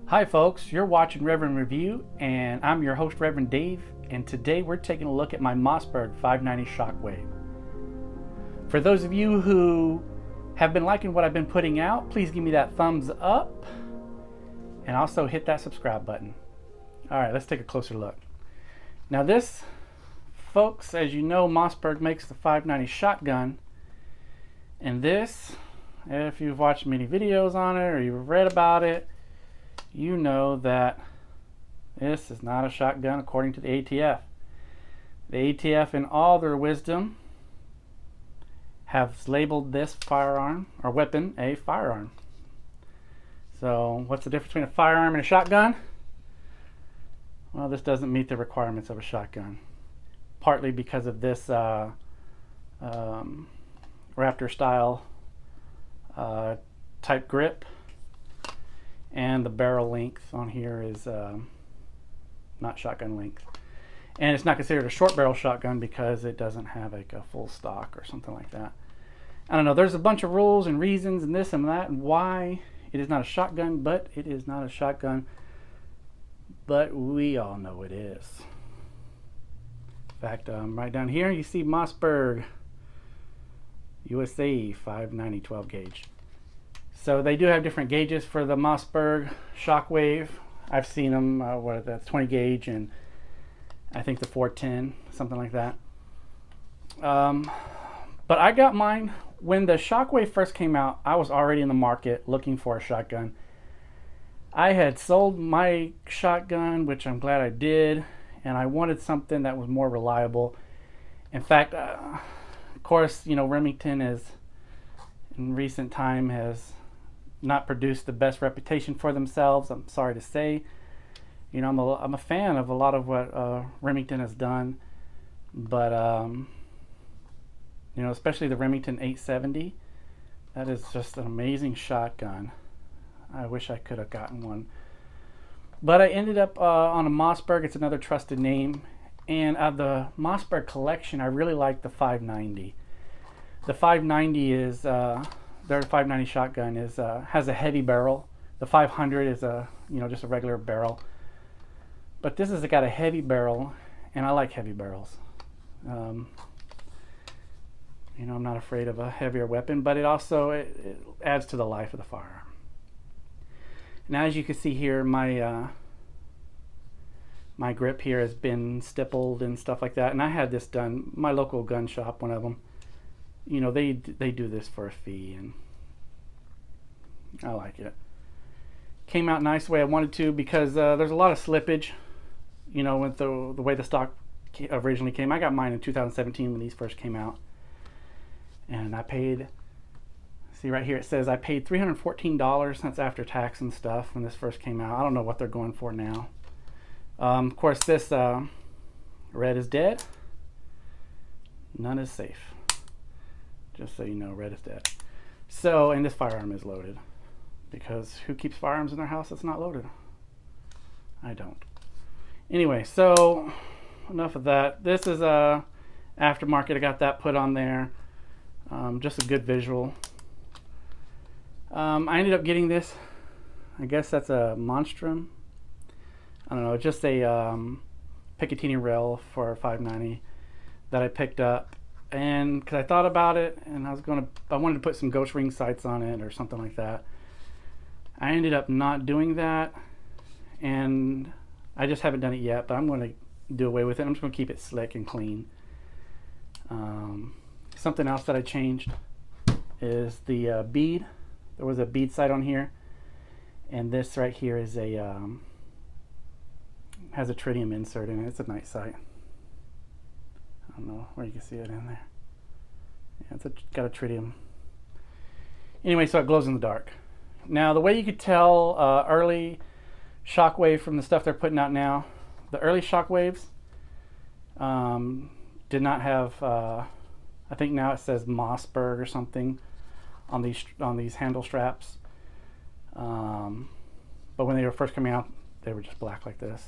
Hi folks, you're watching Reverend Review, and I'm your host Reverend Dave, and today we're taking a look at my Mossberg 590 Shockwave. For those of you who have been liking what I've been putting out, please give me that thumbs up, and also hit that subscribe button. Alright, let's take a closer look. Now this, folks, as you know, Mossberg makes the 590 shotgun, and this, if you've watched many videos on it or you've read about it, you know that this is not a shotgun according to the ATF. The ATF, in all their wisdom, have labeled this firearm or weapon a firearm. So what's the difference between a firearm and a shotgun? Well, this doesn't meet the requirements of a shotgun, partly because of this Raptor style type grip. And the barrel length on here is not shotgun length. And it's not considered a short barrel shotgun because it doesn't have like a full stock or something like that. I don't know, there's a bunch of rules and reasons and this and that and why it is not a shotgun, but it is not a shotgun. But we all know it is. In fact, right down here you see Mossberg USA 590 12 gauge. So they do have different gauges for the Mossberg Shockwave. I've seen them, that's 20 gauge and I think the 410, something like that. But I got mine when the Shockwave first came out. I was already in the market looking for a shotgun. I had sold my shotgun, which I'm glad I did, and I wanted something that was more reliable. In fact, of course, you know, Remington is in recent time has not produced the best reputation for themselves. I'm sorry to say. You know, I'm a fan of a lot of what Remington has done, but you know, especially the Remington 870. That is just an amazing shotgun. I wish I could have gotten one, but I ended up on a Mossberg. It's another trusted name, and of the Mossberg collection, I really like the 590. The 590 is their 590 shotgun is has a heavy barrel. The 500 is just a regular barrel, but this has got a heavy barrel, and I like heavy barrels. I'm not afraid of a heavier weapon, but it also it adds to the life of the firearm. Now, as you can see here, my my grip here has been stippled and stuff like that, and I had this done. My local gun shop, one of them, you know, they do this for a fee, and I like it. Came out nice the way I wanted to, because there's a lot of slippage, you know, with the way the stock originally came. I got mine in 2017 when these first came out, and I paid, see right here it says I paid $314. That's after tax and stuff when this first came out. I don't know what they're going for now. Of course, this red is dead, none is safe. Just so you know, red is dead. So, and this firearm is loaded, because who keeps firearms in their house that's not loaded? I don't. Anyway, so enough of that. This is a aftermarket. I got that put on there. Just a good visual. I ended up getting this. I guess that's a Monstrum. I don't know. Just a Picatinny rail for 590 that I picked up. And because I thought about it, and I wanted to put some ghost ring sights on it or something like that. I ended up not doing that, and I just haven't done it yet, but I'm going to do away with it. I'm just going to keep it slick and clean. Something else that I changed is the bead. There was a bead sight on here, and this right here is a has a tritium insert in it. It's a night sight. I don't know where you can see it in there. Yeah, it's got a tritium. Anyway, so it glows in the dark. Now, the way you could tell early Shockwave from the stuff they're putting out now, the early Shockwaves did not have. I think now it says Mossberg or something on these handle straps. But when they were first coming out, they were just black like this.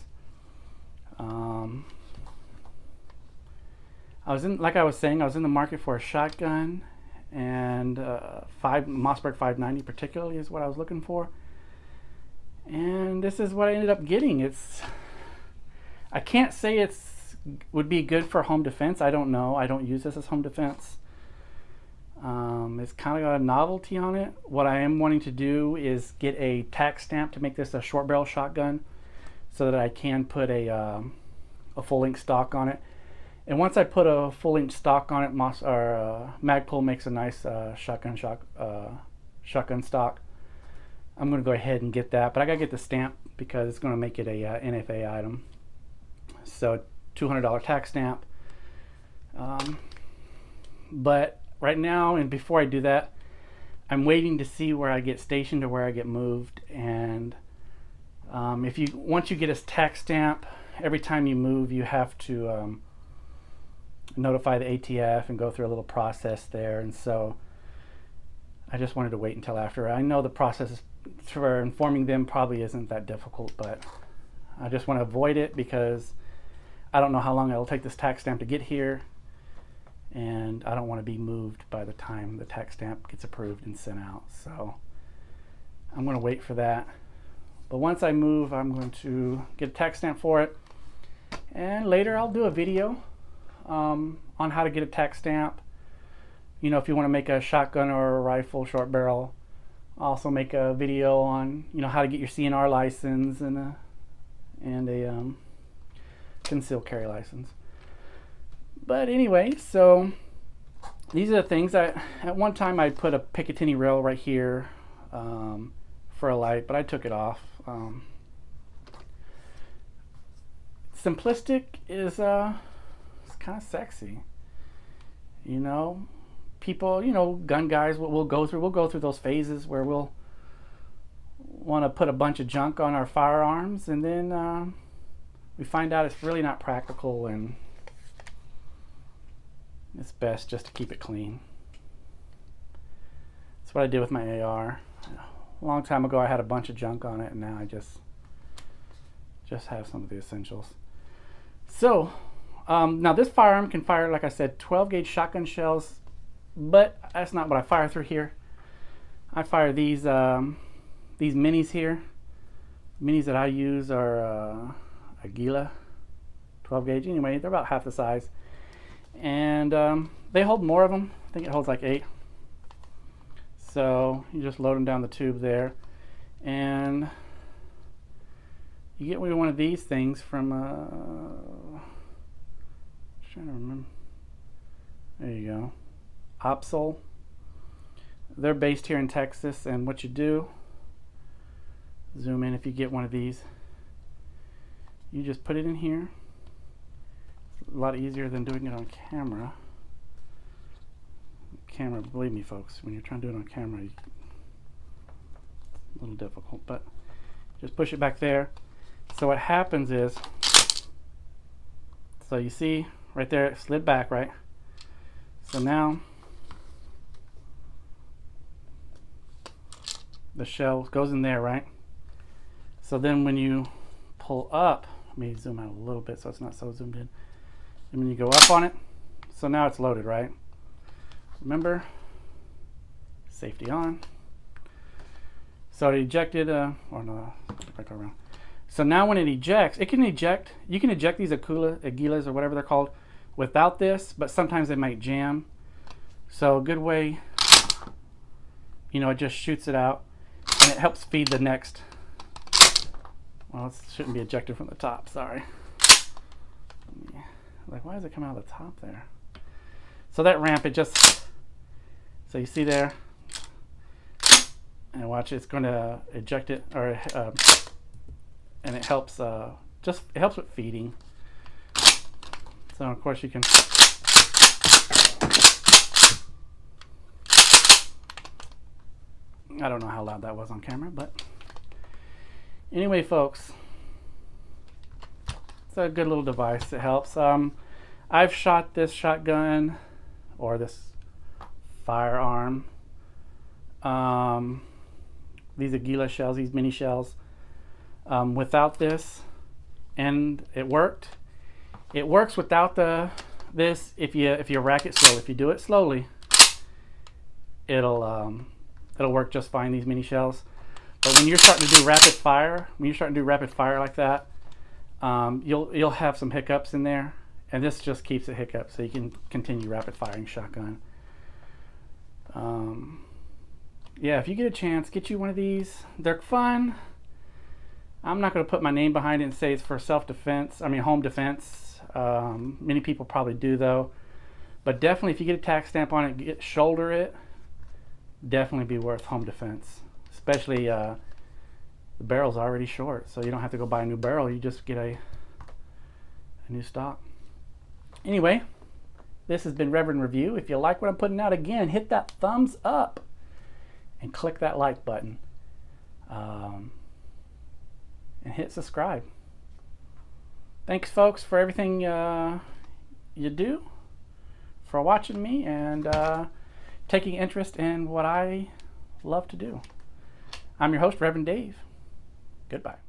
Like I was saying, I was in the market for a shotgun, and Mossberg 590 particularly is what I was looking for. And this is what I ended up getting. I can't say would be good for home defense. I don't know. I don't use this as home defense. It's kind of got a novelty on it. What I am wanting to do is get a tack stamp to make this a short barrel shotgun, so that I can put a full length stock on it. And once I put a full length stock on it, Magpul makes a nice shotgun stock. I'm going to go ahead and get that, but I got to get the stamp because it's going to make it a NFA item. So $200 tax stamp. But right now, and before I do that, I'm waiting to see where I get stationed or where I get moved. And once you get a tax stamp, every time you move, you have to notify the ATF and go through a little process there. And so I just wanted to wait until after. I know the process for informing them probably isn't that difficult, but I just want to avoid it because I don't know how long it'll take this tax stamp to get here, and I don't want to be moved by the time the tax stamp gets approved and sent out. So I'm going to wait for that. But once I move, I'm going to get a tax stamp for it, and later I'll do a video on how to get a tax stamp. You know, if you want to make a shotgun or a rifle short barrel, I'll also make a video on, you know, how to get your CNR license and a concealed carry license. But anyway, so these are the things. At one time I put a Picatinny rail right here for a light, but I took it off. Simplistic is it's kind of sexy, you know. People, you know, gun guys, we'll go through those phases where we'll want to put a bunch of junk on our firearms, and then we find out it's really not practical, and it's best just to keep it clean. That's what I did with my AR. A long time ago I had a bunch of junk on it, and now I just have some of the essentials. So now this firearm can fire, like I said, 12 gauge shotgun shells, but that's not what I fire through here. I fire these minis here. Minis that I use are Aguila 12 gauge. Anyway, they're about half the size, and they hold more of them. I think it holds like 8. So you just load them down the tube there, and you get one of these things from I'm trying to remember. There you go. Opsol. They're based here in Texas, and what you do, zoom in, if you get one of these, you just put it in here. It's a lot easier than doing it on camera. Believe me folks, when you're trying to do it on camera, it's a little difficult, but just push it back there. So what happens is, so you see right there, it slid back, right? So now the shell goes in there, right? So then when you pull up, let me zoom out a little bit so it's not so zoomed in. And when you go up on it, so now it's loaded, right? Remember, safety on. So it ejected, or no, right around. So now when it ejects, it can eject, you can eject these Aguilas or whatever they're called without this, but sometimes they might jam. So a good way, you know, it just shoots it out, and it helps feed the next. Well, it shouldn't be ejected from the top, sorry. Like, why does it come out of the top there? So that ramp, it just, so you see there, and watch, it's going to eject it, or and it helps it helps with feeding. So of course you can, I don't know how loud that was on camera, but anyway folks, it's a good little device. It helps. I've shot this shotgun, or this firearm, these Aguila shells, these mini shells, without this, and it worked. It works without this if you rack it slowly. If you do it slowly, it'll work just fine, these mini shells. But when you're starting to do rapid fire, like that, you'll have some hiccups in there, and this just keeps a hiccup, so you can continue rapid firing shotgun. Yeah, if you get a chance, get you one of these. They're fun. I'm not going to put my name behind it and say it's for self-defense. I mean, home defense. Many people probably do though. But definitely, if you get a tax stamp on it, shoulder it. Definitely be worth home defense. Especially the barrel's already short, so you don't have to go buy a new barrel. You just get a new stock. Anyway, this has been Reverend Review. If you like what I'm putting out, again, hit that thumbs up and click that like button. And hit subscribe. Thanks, folks, for everything you do, for watching me, and taking interest in what I love to do. I'm your host, Reverend Dave. Goodbye.